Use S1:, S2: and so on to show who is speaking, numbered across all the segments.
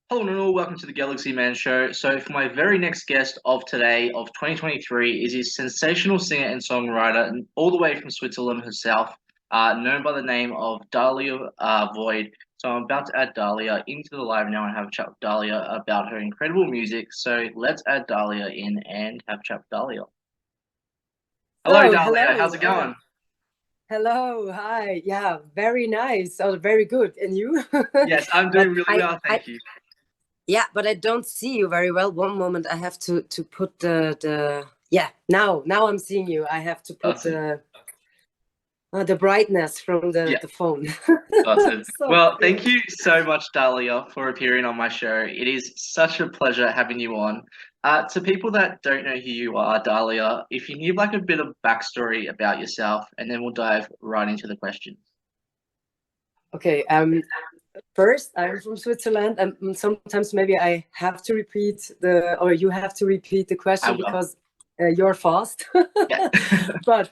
S1: Hello and all, welcome to the Galaxy Man Show. So, for my very next guest of today, of 2023, is his sensational singer and songwriter, and all the way from Switzerland herself, known by the name of Dalia Void. So, I'm about to add Dalia into the live now and have a chat with Dalia about her incredible music. So, let's add Dalia in and have a chat with Dalia. Hello,
S2: So,
S1: Dalia.
S2: hello.
S1: How's it going?
S2: Hello. Hi. Yeah, very nice. Oh, very good. And you?
S1: Yes, I'm doing
S2: But
S1: really well, thank you.
S2: yeah, but I don't see you very well. One moment, I have to put the yeah. Now I'm seeing you. I have to put
S1: Awesome.
S2: the brightness from
S1: Yeah.
S2: the phone.
S1: Awesome.
S2: So
S1: Well, thank
S2: good.
S1: you so much, Dalia, for appearing on my show. It is such a pleasure having you on. To people that don't know who you are, Dalia, if you need like a bit of backstory about yourself, and then we'll dive right into the questions.
S2: Okay. First, I'm from Switzerland, and sometimes maybe I have to repeat or you have to repeat the
S1: I
S2: question
S1: will.
S2: because you're fast.
S1: Yeah.
S2: But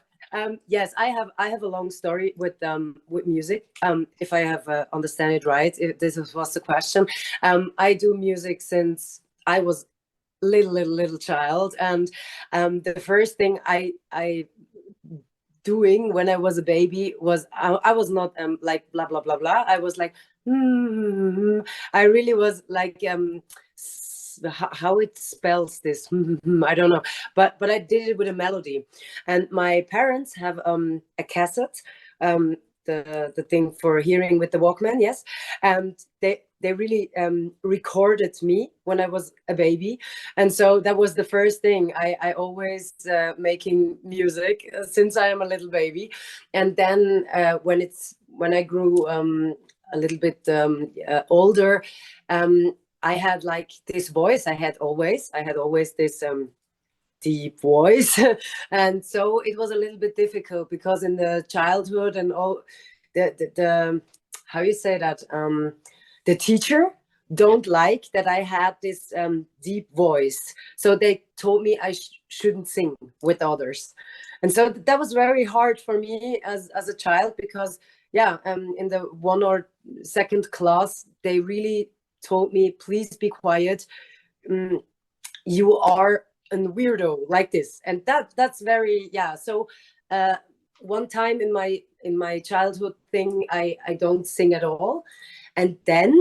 S2: yes, I have a long story with music. If I have understand it right, if was the question. I do music since I was little child, and the first thing I doing when I was a baby was I was not like blah blah blah blah. I was like I really was like how it spells this I don't know, but I did it with a melody, and my parents have a cassette, the thing for hearing with the Walkman, yes, and they really recorded me when I was a baby, and so that was the first thing. I always making music since I am a little baby, and then when I grew a little bit older, I had like this voice. I had always this deep voice, and so it was a little bit difficult because in the childhood and all the how you say that the teacher don't like that I had this deep voice, so they told me I shouldn't sing with others, and so that was very hard for me as a child because yeah, in the one or second class they really told me, please be quiet, um, you are a weirdo like this, and that's very, yeah. So uh one time in my childhood thing, I don't sing at all, and then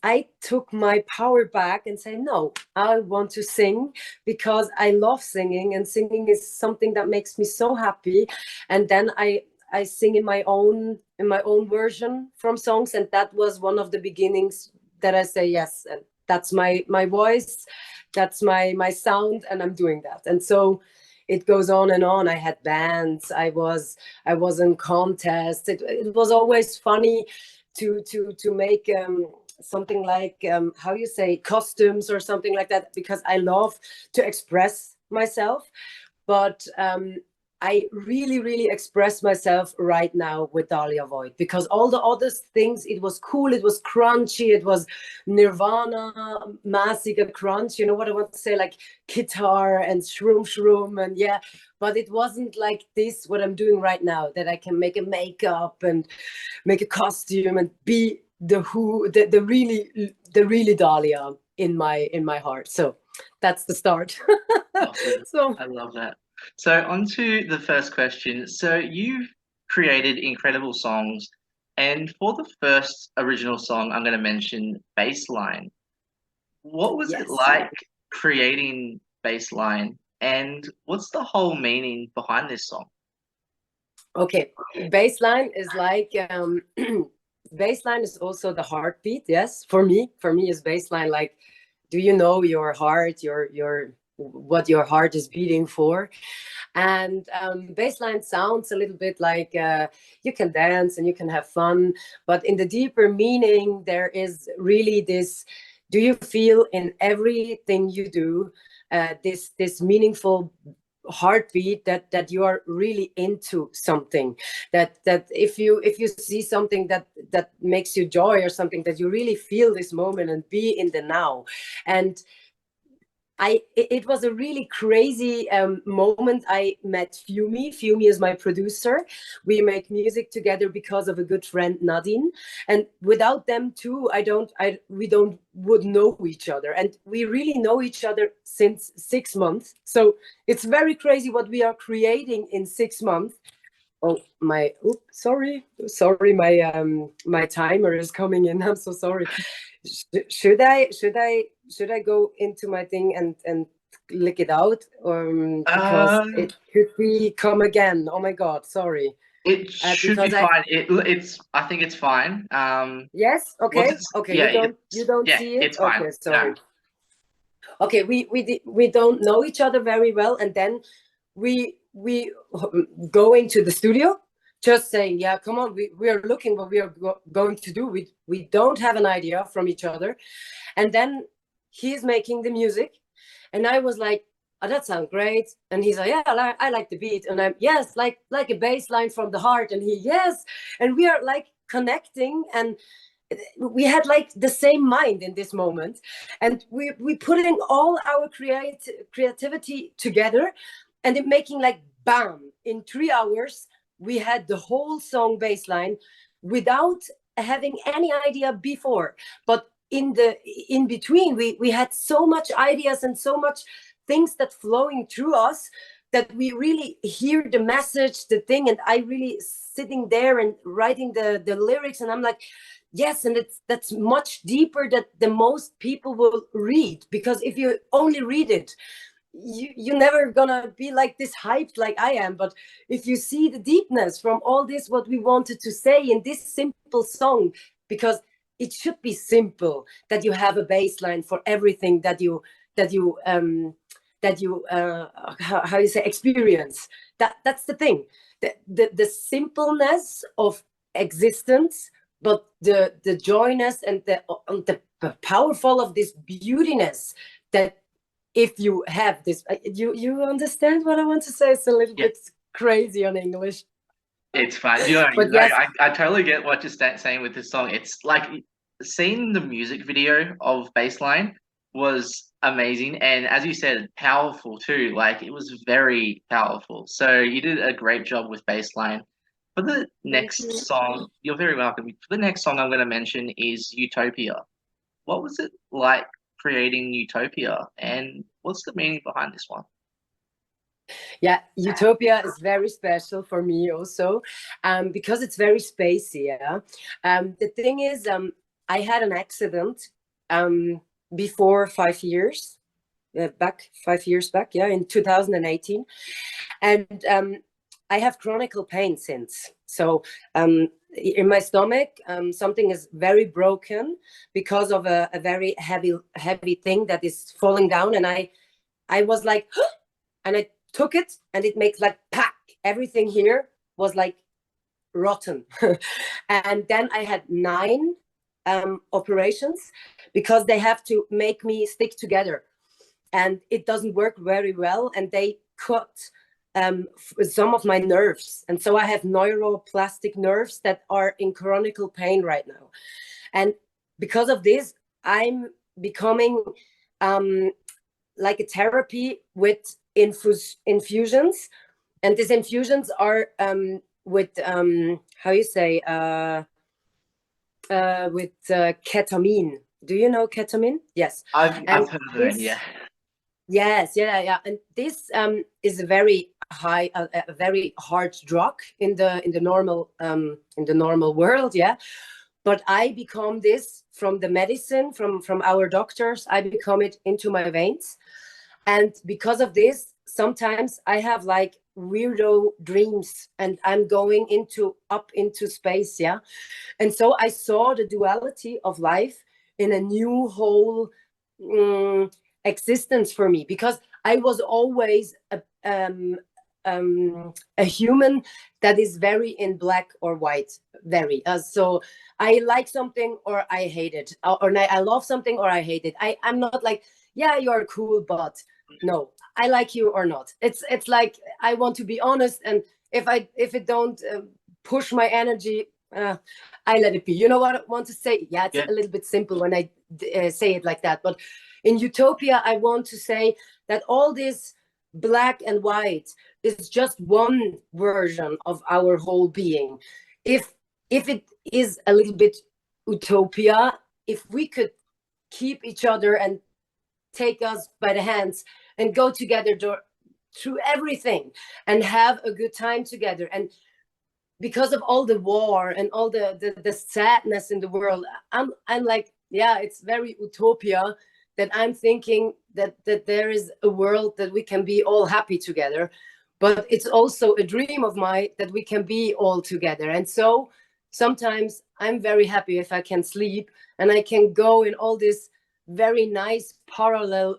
S2: I took my power back and say, no, I want to sing because I love singing, and singing is something that makes me so happy. And then I sing in my own version from songs, and that was one of the beginnings that I say yes, and that's my voice, that's my sound, and I'm doing that. And so it goes on and on. I had bands. I was in contests. It was always funny to make something like how you say costumes or something like that, because I love to express myself. But I really express myself right now with Dalia Void, because all the other things, it was cool, it was crunchy, it was Nirvana, massive crunch, you know what I want to say, like guitar and shroom and yeah, but it wasn't like this what I'm doing right now, that I can make a makeup and make a costume and be the really Dalia in my heart. So that's the start.
S1: Awesome.
S2: So
S1: I love that. So, on to the first question. So, you've created incredible songs, and for the first original song, I'm going to mention Baseline. What was it
S2: yes.
S1: like creating Baseline, and what's the whole meaning behind this song?
S2: Okay. Baseline is like baseline is also the heartbeat. Yes, for me is baseline like, do you know your heart, your what your heart is beating for? And baseline sounds a little bit like you can dance and you can have fun, but in the deeper meaning, there is really this: do you feel in everything you do this meaningful heartbeat, that you are really into something, that if you see something that makes you joy or something, that you really feel this moment and be in the now. And it was a really crazy moment. I met Fumi. Fumi is my producer. We make music together because of a good friend, Nadine. And without them too, we would know each other. And we really know each other since 6 months. So it's very crazy what we are creating in 6 months. Oh, sorry, my timer is coming in. I'm so sorry. Should I go into my thing and lick it out, because it could be come again? Oh my God, sorry.
S1: It should be
S2: Because
S1: fine. I think it's fine.
S2: Yes,
S1: What's
S2: okay,
S1: it?
S2: okay.
S1: Yeah,
S2: You don't
S1: yeah,
S2: see it.
S1: it's fine.
S2: Okay,
S1: No.
S2: sorry. Okay, we don't know each other very well, and then we go into the studio, just saying, yeah, come on, we are looking what we are going to do. We don't have an idea from each other, and then he's making the music, and I was like, oh, that sounds great. And he's like, yeah, I like the beat, and I'm, yes, like a bass line from the heart, and he, yes, and we are like connecting, and we had like the same mind in this moment, and we putting all our creativity together, and it making like bam, in 3 hours we had the whole song bass line without having any idea before. But in between, we had so much ideas and so much things that flowing through us, that we really hear the message, the thing, and I really sitting there and writing the lyrics, and I'm like, yes, and that's much deeper that the most people will read, because if you only read it, you're never gonna be like this hyped like I am. But if you see the deepness from all this, what we wanted to say in this simple song, because it should be simple, that you have a bass line for everything how you say, experience. That's the thing, the simpleness of existence, but the joyness and the powerful of this beautiness, that if you have this, you understand what I want to say. It's a little bit crazy on English.
S1: It's fine.
S2: But yes,
S1: I totally get what you're saying with this song. It's like seeing the music video of Baseline was amazing, and as you said, powerful too. Like it was very powerful. So you did a great job with Baseline. For the
S2: thank
S1: next
S2: you.
S1: song, you're very welcome. For the next song I'm going to mention is Utopia. What was it like creating Utopia, and what's the meaning behind this one?
S2: Yeah, Utopia is very special for me also, because it's very spacey. Yeah, the thing is, I had an accident before 5 years back, 5 years back, yeah, in 2018, and I have chronic pain since. So in my stomach, something is very broken because of a very heavy thing that is falling down, and I was like, and I took it, and it makes like pack. Everything here was like rotten. And then I had 9 operations, because they have to make me stick together, and it doesn't work very well, and they cut some of my nerves, and so I have neuroplastic nerves that are in chronic pain right now. And because of this, I'm becoming like a therapy with infusions, and these infusions are with how you say, with ketamine. Do you know ketamine? Yes.
S1: I've heard of it, yeah.
S2: Yes, yeah. And this is a very high, a very hard drug in the normal world, yeah. But I become this from the medicine, from our doctors. I become it into my veins, and because of this, sometimes I have like weirdo dreams, and I'm going up into space, yeah. And so I saw the duality of life in a new whole existence for me, because I was always a human that is very in black or white, very. So I like something or I hate it, or I love something or I hate it. I'm not like, yeah, you're cool, but no, I like you or not. It's like I want to be honest, and if it don't push my energy, I let it be. You know what I want to say? Yeah, it's
S1: Yeah.
S2: a little bit simple when I say it like that. But in utopia, I want to say that all this black and white is just one version of our whole being. If it is a little bit utopia, if we could keep each other and take us by the hands and go together through everything and have a good time together, and because of all the war and all the sadness in the world, I'm like, yeah, it's very utopia that I'm thinking that there is a world that we can be all happy together. But it's also a dream of mine that we can be all together. And so sometimes I'm very happy if I can sleep and I can go in all these very nice parallel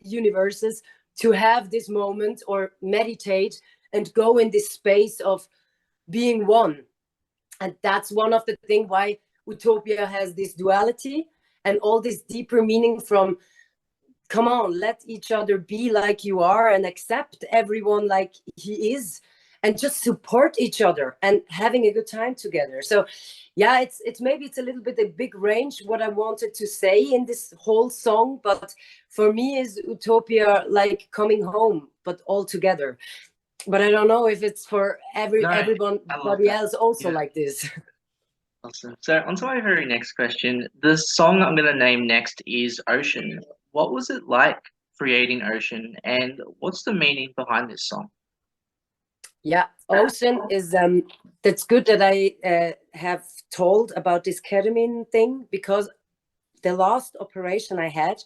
S2: universes to have this moment or meditate and go in this space of being one. And that's one of the things why utopia has this duality and all this deeper meaning from, come on, let each other be like you are and accept everyone like he is and just support each other and having a good time together. So yeah, it's maybe it's a little bit a big range what I wanted to say in this whole song, but for me is utopia like coming home but all together. But I don't know if it's for
S1: No, I love
S2: everybody
S1: that.
S2: else also
S1: Yeah.
S2: like this.
S1: Awesome. So, on to my very next question. The song I'm going to name next is Ocean. What was it like creating Ocean, and what's the meaning behind this song?
S2: Yeah, Ocean is that's good that I have told about this ketamine thing, because the last operation I had,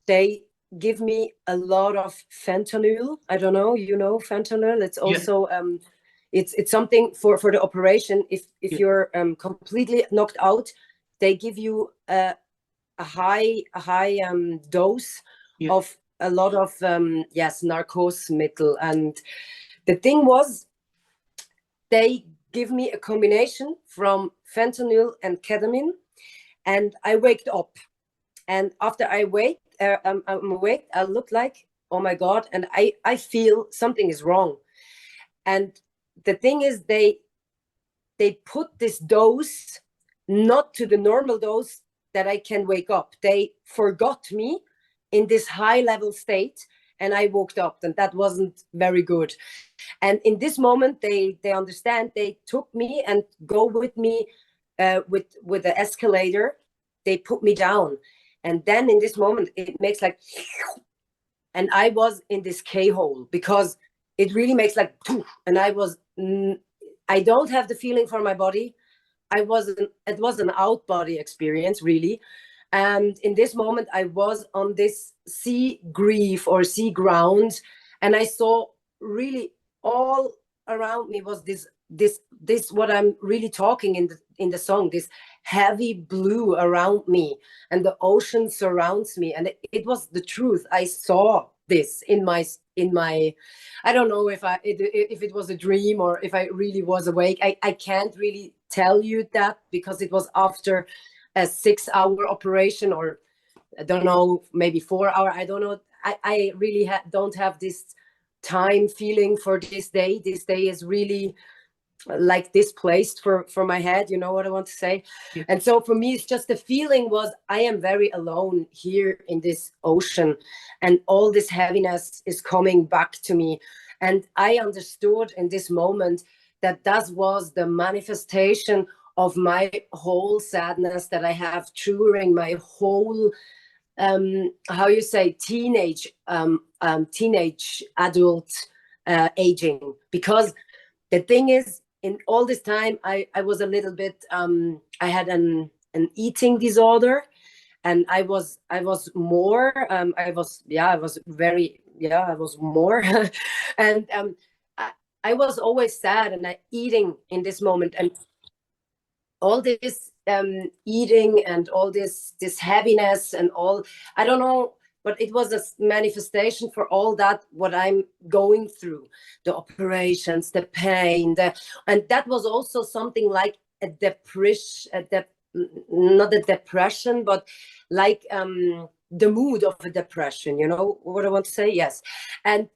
S2: they give me a lot of fentanyl. I don't know, you know, fentanyl. It's
S1: Yeah,
S2: also it's something for the operation. If
S1: yeah,
S2: you're completely knocked out, they give you a high dose
S1: yeah,
S2: of a lot of yes, narcosmittel. And the thing was, they give me a combination from fentanyl and ketamine, and I waked up. And after I'm awake, I look like, oh my god, and I feel something is wrong. And the thing is, they put this dose not to the normal dose that I can wake up. They forgot me in this high level state, and I woke up, and that wasn't very good. And in this moment, they understand. They took me and go with me with the escalator. They put me down, and then in this moment, it makes like, and I was in this K hole because it really makes like, and I don't have the feeling for my body. It was an out body experience, really. And in this moment, I was on this sea grief or sea ground, and I saw really all around me was this what I'm really talking in the song, this heavy blue around me, and the ocean surrounds me, and it was the truth. I saw this in my I don't know if it was a dream or if I really was awake. I can't really tell you that because it was after a 6 hour operation, or I don't know, maybe 4 hour. I don't know. I really don't have this time feeling for this day. This day is really like displaced for my head. You know what I want to say?
S1: yeah.
S2: And so for me, it's just the feeling was I am very alone here in this ocean, and all this heaviness is coming back to me. And I understood in this moment that that was the manifestation of my whole sadness that I have during my whole how you say teenage adult aging. Because the thing is, in all this time, I was a little bit I had an eating disorder, and I was more I was very I was more and I was always sad, and I eating in this moment, and all this eating and all this heaviness and all, I don't know, but it was a manifestation for all that what I'm going through, the operations, the pain, and that was also something like a depression, not a depression, but like the mood of a depression. You know what I want to say? Yes. And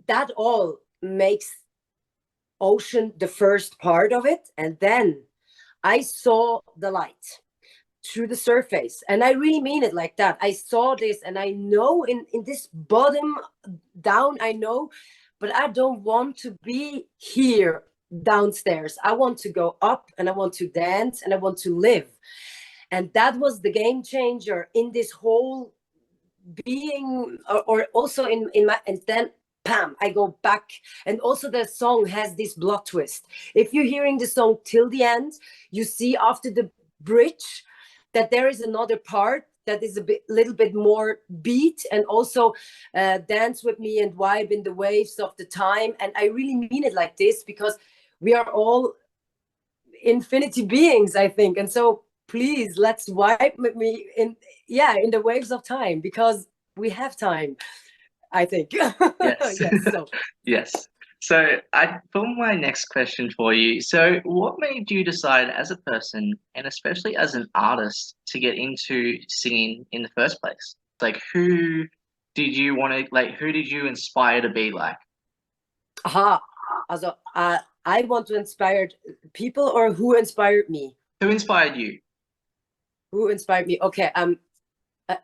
S2: that all makes ocean the first part of it, and then I saw the light through the surface, and I really mean it like that. I saw this, and I know in this bottom down, I know, but I don't want to be here downstairs. I want to go up, and I want to dance, and I want to live. And that was the game changer in this whole being, or also in my, and then bam, I go back. And also the song has this plot twist. If you're hearing the song till the end, you see after the bridge that there is another part that is little bit more beat, and also dance with me and vibe in the waves of the time. And I really mean it like this, because we are all infinity beings, I think. And so please, let's vibe with me in the waves of time, because we have time, I think.
S1: Yes.
S2: Yes. So
S1: Yes. So for my next question for you, so what made you decide as a person and especially as an artist to get into singing in the first place? Like who did you inspire to be like?
S2: aha, also I want to inspire people, or who inspired me?
S1: Who inspired you?
S2: Who inspired me? Okay,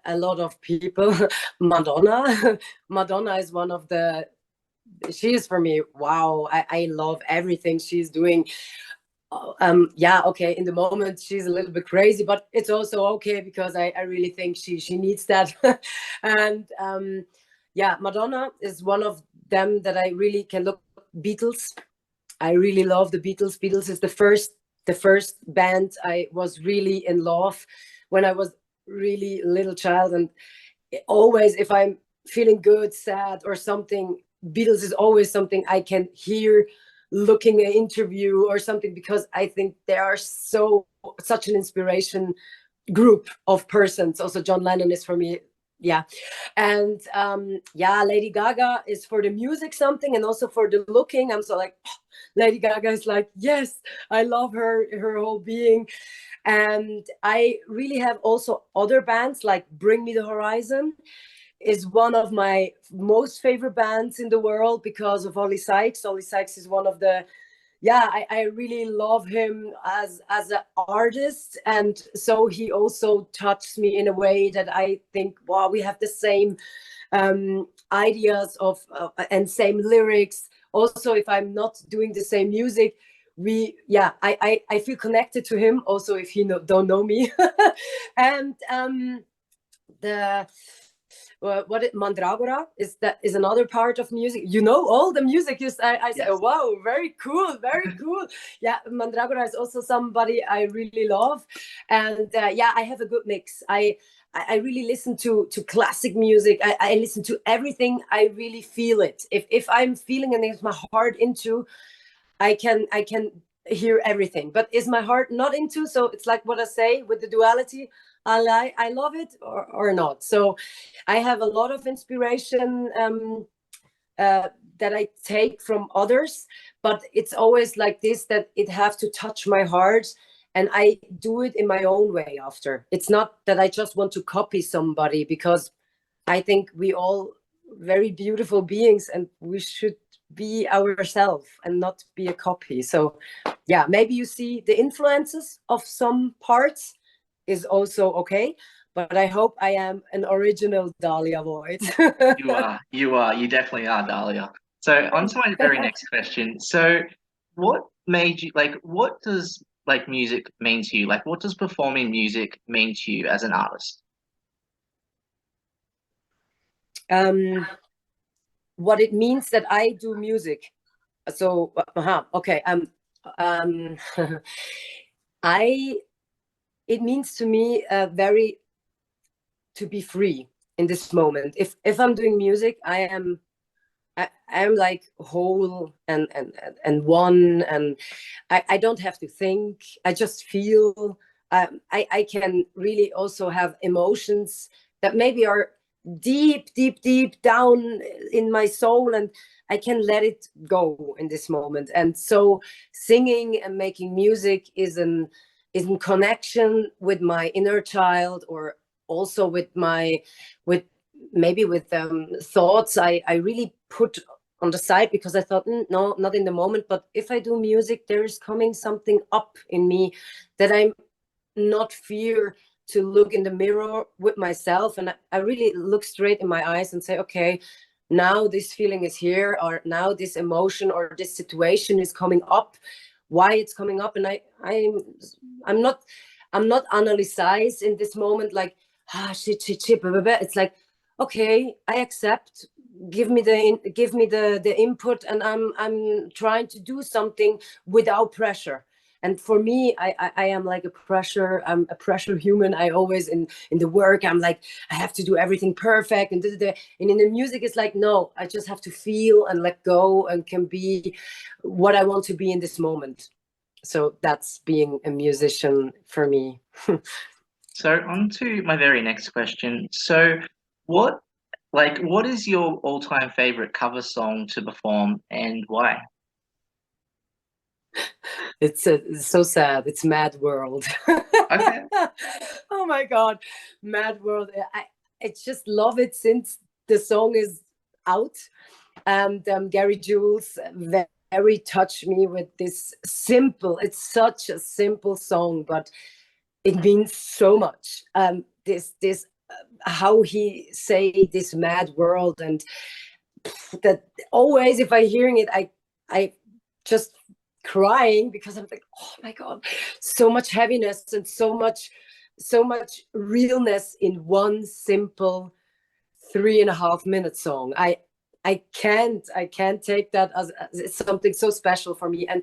S2: a lot of people. Madonna. Madonna is one of the, she is for me, wow, I love everything she's doing. Yeah, okay, in the moment she's a little bit crazy, but it's also okay, because I really think she needs that. And yeah, Madonna is one of them that I really can look. Beatles, I really love the Beatles. Beatles is the first band I was really in love when I was really little child. And always, if I'm feeling good, sad, or something, Beatles is always something I can hear looking an interview or something, because I think they are such an inspiration group of persons. Also, John Lennon is for me. Yeah. And yeah, Lady Gaga is for the music something, and also for the looking. I'm so like, oh, Lady Gaga is like, yes, I love her whole being. And I really have also other bands, like Bring Me the Horizon is one of my most favorite bands in the world, because of Ollie Sykes. Ollie Sykes is one of the, yeah, I really love him as an artist. And so he also touched me in a way that I think, wow, we have the same ideas of and same lyrics. Also, if I'm not doing the same music, I feel connected to him, also if he don't know me. And the what it Mandragora is another part of music. You know all the music. I say,
S1: Yes.
S2: oh, wow, very cool, very cool. Yeah, Mandragora is also somebody I really love. And yeah, I have a good mix. I really listen to classic music. I listen to everything. I really feel it. If I'm feeling and if my heart into, I can hear everything. But is my heart not into? So it's like what I say with the duality. I love it, or not. So I have a lot of inspiration that I take from others, but it's always like this, that it have to touch my heart, and I do it in my own way after. It's not that I just want to copy somebody, because I think we all very beautiful beings, and we should be ourselves and not be a copy. So yeah, maybe you see the influences of some parts is also okay, but I hope I am an original Dalia voice.
S1: You definitely are, Dalia. So on to my very next question. So what made you what does music mean to you? Like what does performing music mean to you as an artist?
S2: What it means that I do music. So okay. Um I it means to me very to be free in this moment. If I'm doing music, I'm like whole and one, and I don't have to think. I just feel. I can really also have emotions that maybe are deep, deep, deep down in my soul, and I can let it go in this moment. And so, singing and making music is in connection with my inner child, or also with my with maybe with thoughts I really put on the side because I thought, no, not in the moment. But if I do music, there is coming something up in me that I'm not fear to look in the mirror with myself. And I really look straight in my eyes and say, okay, now this feeling is here, or now this emotion or this situation is coming up, why it's coming up. And I'm not analyzed in this moment, like, shit, blah, blah, blah. It's like, okay, I accept, give me the input, and I'm trying to do something without pressure. And for me, I am like I'm a pressure human. I always in the work, I'm like, I have to do everything perfect, and and in the music it's like, no, I just have to feel and let go and can be what I want to be in this moment. So that's being a musician for me.
S1: So on to my very next question. So what what is your all-time favorite cover song to perform and why?
S2: It's so sad. It's Mad World.
S1: Okay.
S2: Oh my God, Mad World. I just love it since the song is out. And Gary Jules very touched me with this simple. It's such a simple song, but it means so much. This how he say this mad world, and that always if I hearing it, I just crying because I'm like, oh my God, so much heaviness and so much realness in one simple 3.5 minute song. I can't take that as it's something so special for me. And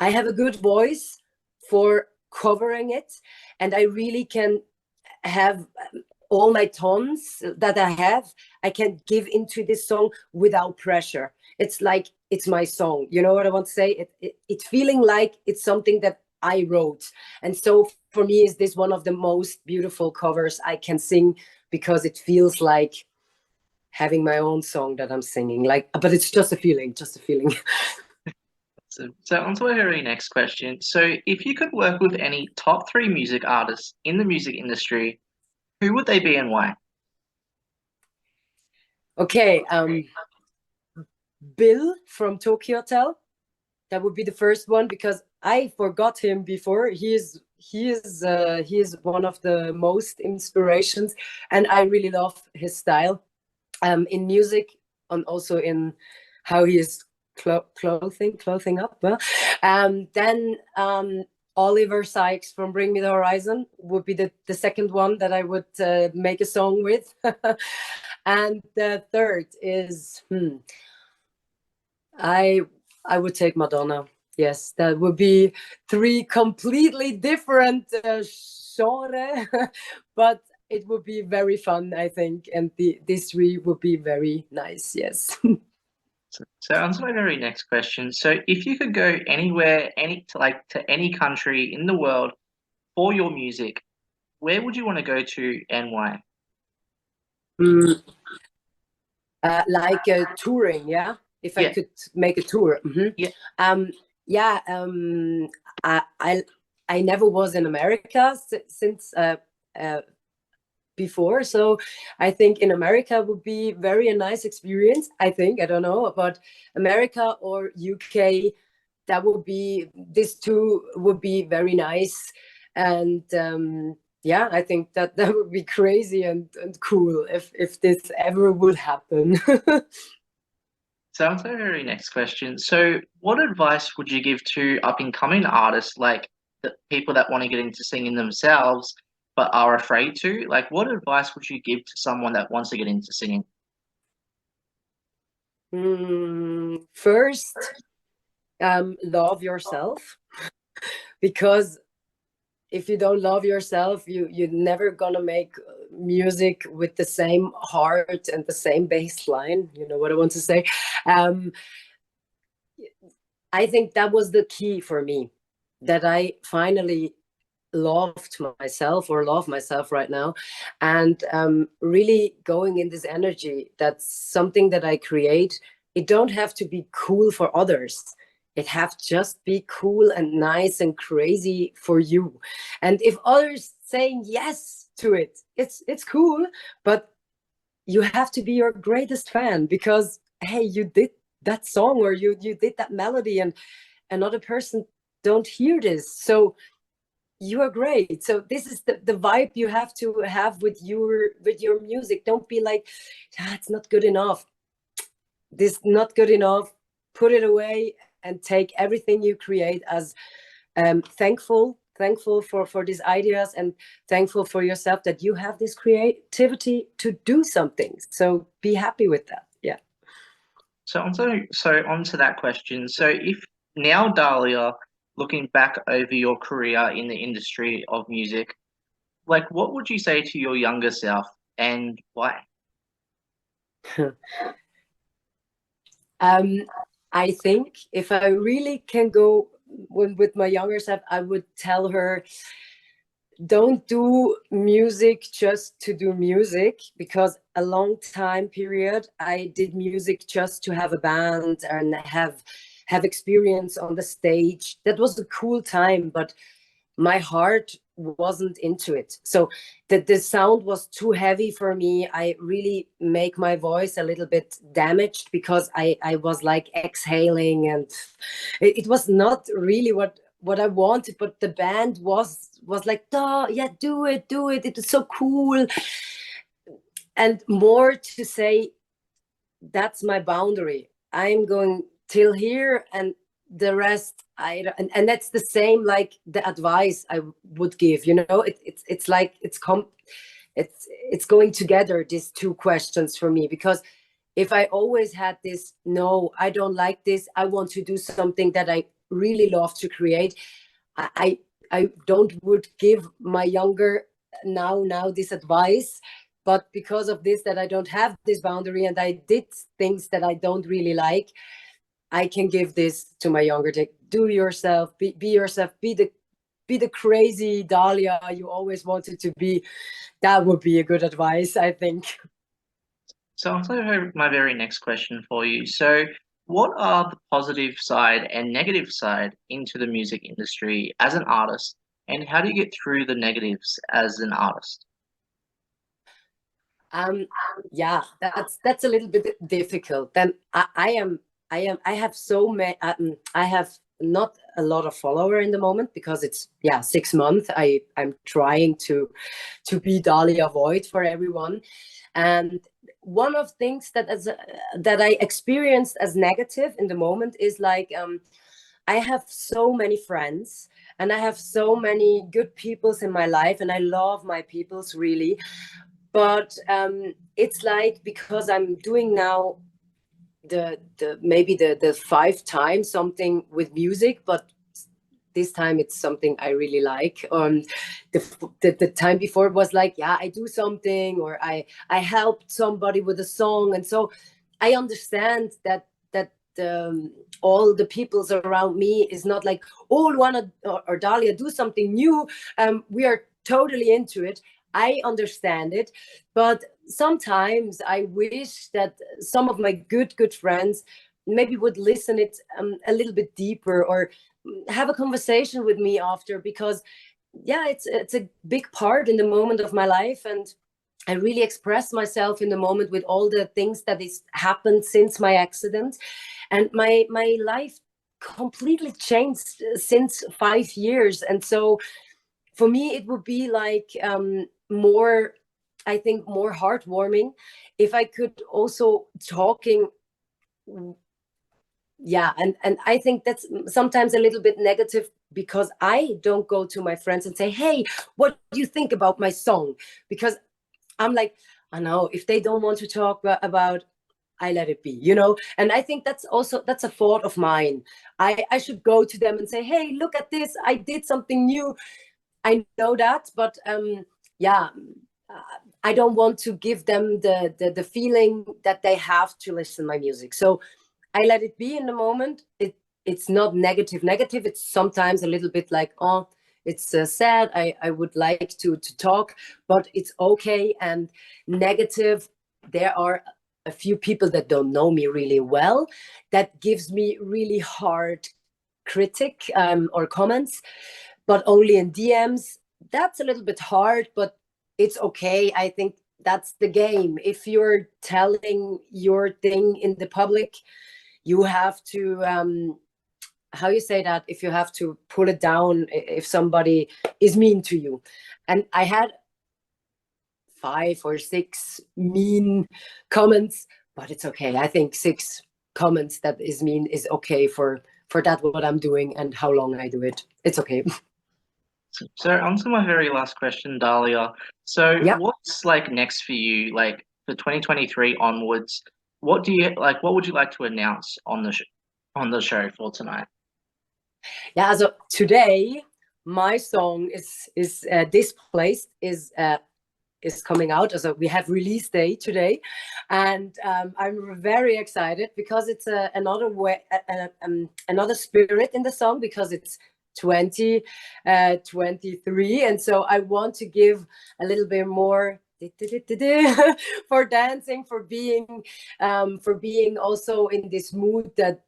S2: I have a good voice for covering it, and I really can have all my tones that I can give into this song without pressure. It's like it's my song. You know what I want to say? It feeling like it's something that I wrote. And so for me, is this one of the most beautiful covers I can sing, because it feels like having my own song that I'm singing. Like, but it's just a feeling, just a feeling.
S1: So on to our very next question. So if you could work with any top three music artists in the music industry, who would they be and why?
S2: Okay, Bill from Tokyo Hotel. That would be the first one, because I forgot him before. He is one of the most inspirations, and I really love his style, in music, and also in how he is clothing up. Then Oliver Sykes from Bring Me the Horizon would be the second one that I would make a song with. And the third is I would take Madonna. Yes, that would be three completely different genre, but it would be very fun, I think, and these three would be very nice. Yes.
S1: So on to my very next question. So if you could go anywhere, to any country in the world for your music, where would you want to go to and why?
S2: Mm, like touring, yeah. If I
S1: Yeah,
S2: could make a tour.
S1: yeah.
S2: Yeah. I never was in America since before, so I think in America would be very a nice experience. I think, I don't know about America or UK. That would be, these two would be very nice. And yeah, I think that would be crazy and cool if this ever would happen.
S1: So on to my very next question. So what advice would you give to up and coming artists, like the people that want to get into singing themselves but are afraid to? Like, what advice would you give to someone that wants to get into singing?
S2: First, love yourself, because if you don't love yourself, you're never gonna make music with the same heart and the same bass line. You know what I want to say? um, I think that was the key for me, that I finally loved myself, or love myself right now, and really going in this energy. That's something that I create. It don't have to be cool for others. It have just be cool and nice and crazy for you. And if others saying yes to it, it's cool, but you have to be your greatest fan, because hey, you did that song, or you did that melody, and another person don't hear this. So you are great. So this is the vibe you have to have with your music. Don't be like, ah, it's not good enough, this not good enough. Put it away and take everything you create as thankful for these ideas, and thankful for yourself that you have this creativity to do something. So be happy with that. Yeah.
S1: So onto that question. So if now, Dalia, looking back over your career in the industry of music, like what would you say to your younger self and why?
S2: I think if I really can go with my younger self, I would tell her, don't do music just to do music, because a long time period I did music just to have a band and have experience on the stage. That was a cool time, but my heart wasn't into it. So the sound was too heavy for me. I really make my voice a little bit damaged because I was like exhaling, and it was not really what I wanted, but the band was like, duh, yeah, do it, it is so cool. And more to say, that's my boundary. I'm going till here, and the rest and that's the same like the advice I would give. It's like it's going together, these two questions for me, because if I always had this, no, I don't like this, I want to do something that I really love to create, I don't would give my younger now this advice. But because of this, that I don't have this boundary and I did things that I don't really like, I can give this to my younger take. Do yourself, be yourself, be the crazy Dalia you always wanted to be. That would be a good advice, I think.
S1: So onto my very next question for you. So what are the positive side and negative side into the music industry as an artist, and how do you get through the negatives as an artist?
S2: Um, yeah, that's a little bit difficult. Then I have so many. I have not a lot of follower in the moment, because it's 6 months. I'm trying to be Dalia Void for everyone, and one of things that I experienced as negative in the moment is like, I have so many friends and I have so many good peoples in my life, and I love my peoples really. But it's like, because I'm doing now the maybe the 5 times something with music, but this time it's something I really like. The time before was like, yeah, I do something, or I helped somebody with a song, and so I understand that all the peoples around me is not like, oh, Luana or Dalia, do something new. We are totally into it. I understand it, but sometimes I wish that some of my good friends maybe would listen it a little bit deeper, or have a conversation with me after, because it's a big part in the moment of my life, and I really express myself in the moment with all the things that is happened since my accident, and my life completely changed since 5 years. And so for me it would be like, more, I think, more heartwarming if I could also talking. Yeah, and I think that's sometimes a little bit negative, because I don't go to my friends and say, hey, what do you think about my song? Because I'm like, I know, if they don't want to talk about, I let it be. And I think that's a thought of mine. I should go to them and say, hey, look at this, I did something new. I know that, but yeah, I don't want to give them the feeling that they have to listen my music. So I let it be in the moment. It's not negative. It's sometimes a little bit like, oh, it's sad. I would like to talk, but it's okay. And negative, there are a few people that don't know me really well that gives me really hard critic, or comments, but only in DMs. That's a little bit hard, but it's okay. I think that's the game. If you're telling your thing in the public, you have to how you say that, if you have to pull it down if somebody is mean to you. And I had 5 or 6 mean comments, but it's okay. I think 6 comments that is mean is okay for that what I'm doing and how long I do it. It's okay.
S1: So on to my very last question, Dalia. So
S2: Yeah.
S1: what's like next for you, like for 2023 onwards? What do you like? What would you like to announce on the show for tonight?
S2: Yeah. So today, my song is Displaced is coming out. So we have release day today, and I'm very excited because it's another way, another spirit in the song, because it's 2023, and so I want to give a little bit more for dancing, for being also in this mood that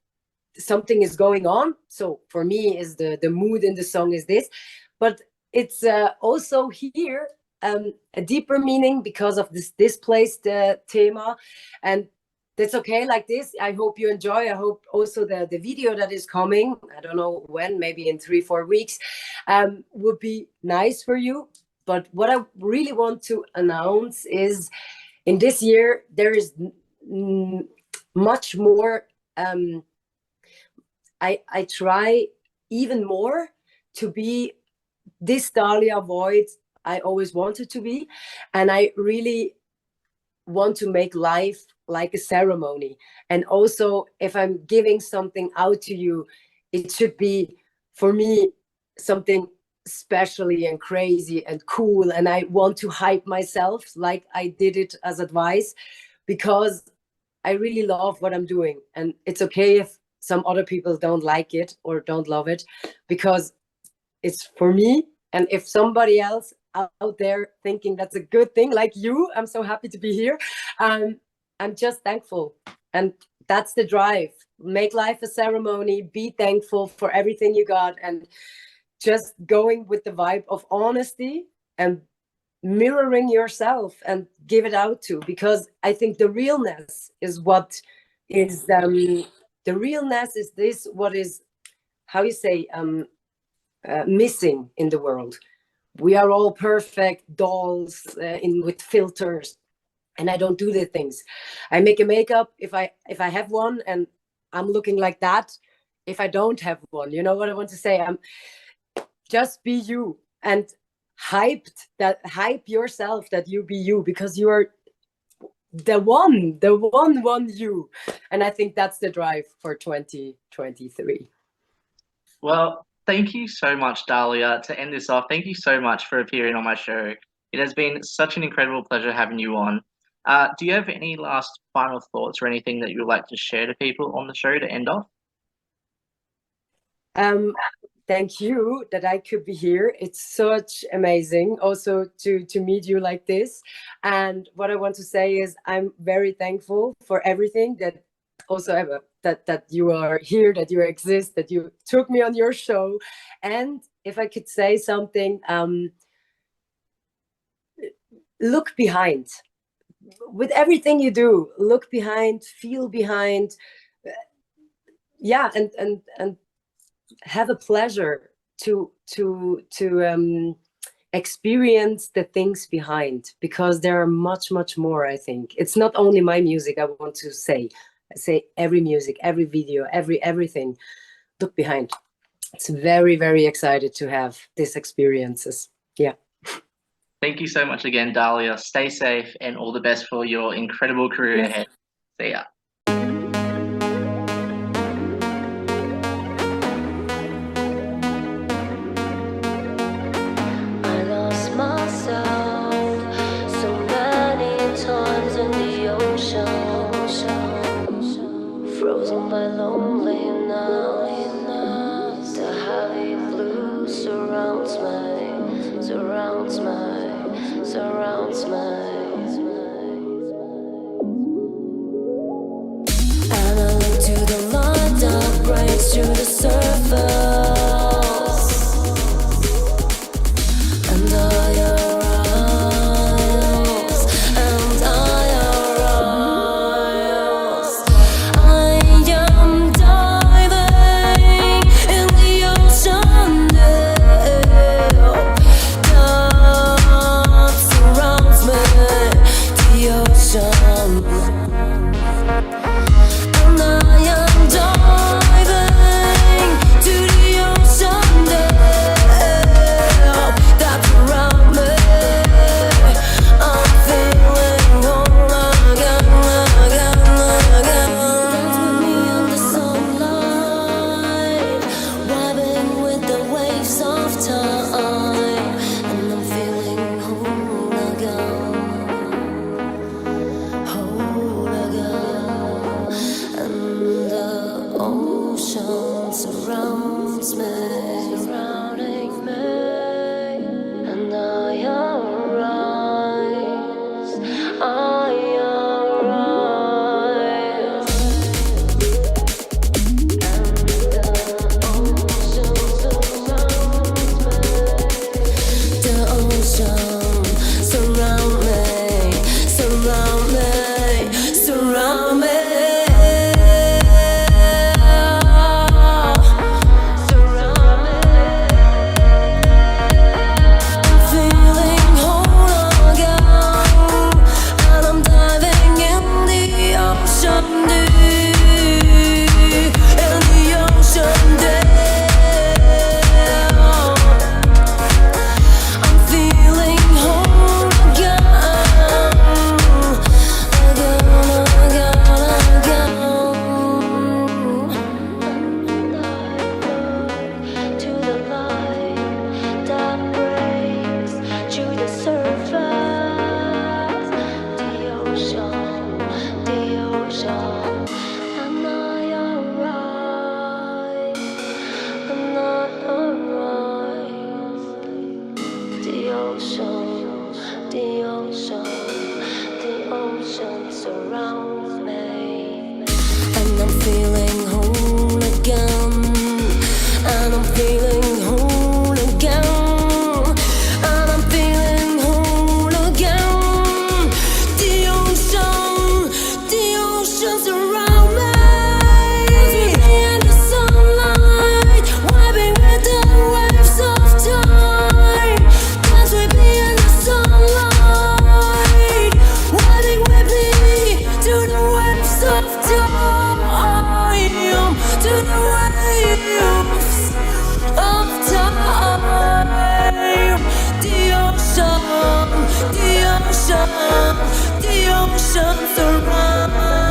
S2: something is going on. So for me, is the mood in the song is this, but it's also here a deeper meaning because of this displaced thema, and that's okay like this. I hope you enjoy. I hope also the video that is coming, I don't know when, maybe in 3-4 weeks, would be nice for you. But what I really want to announce is, in this year there is much more. I try even more to be this Dalia Void I always wanted to be, and I really want to make life like a ceremony. And also, if I'm giving something out to you, it should be, for me, something specially and crazy and cool, and I want to hype myself like I did it as advice, because I really love what I'm doing, and it's okay if some other people don't like it or don't love it, because it's for me. And if somebody else out there thinking that's a good thing, like you, I'm so happy to be here. I'm just thankful, and that's the drive. Make life a ceremony. Be thankful for everything you got, and just going with the vibe of honesty and mirroring yourself and give it out to, because I think the realness is what is the realness is this, what is, how you say, missing in the world. We are all perfect dolls in with filters, and I don't do the things. I make a makeup if I have one, and I'm looking like that if I don't have one. You know what I want to say? Just be you, and hype yourself that you be you, because you are the one you. And I think that's the drive for 2023.
S1: Well, thank you so much, Dalia. To end this off, thank you so much for appearing on my show. It has been such an incredible pleasure having you on. Do you have any last final thoughts or anything that you would like to share to people on the show to end off?
S2: Thank you that I could be here. It's such amazing also to meet you like this. And what I want to say is, I'm very thankful for everything that also ever that you are here, that you exist, that you took me on your show. And if I could say something, look behind. With everything you do, look behind, feel behind. Yeah, and have a pleasure to experience the things behind, because there are much more. I think it's not only my music. I want to say every music, every video, everything. Look behind. It's very excited to have these experiences. Yeah.
S1: Thank you so much again, Dalia. Stay safe and all the best for your incredible career ahead. See ya.
S3: Frozen by lonely nights, the heavy blue surrounds my ocean surrounds me, and I'm feeling whole again, and I'm feeling whole again, and I'm feeling whole again. The ocean surrounds me. With me in the sunlight, wiping with the waves of time. Dance with me in the sunlight, wiping with me to the waves of time. To the waves of time. The ocean surrounds.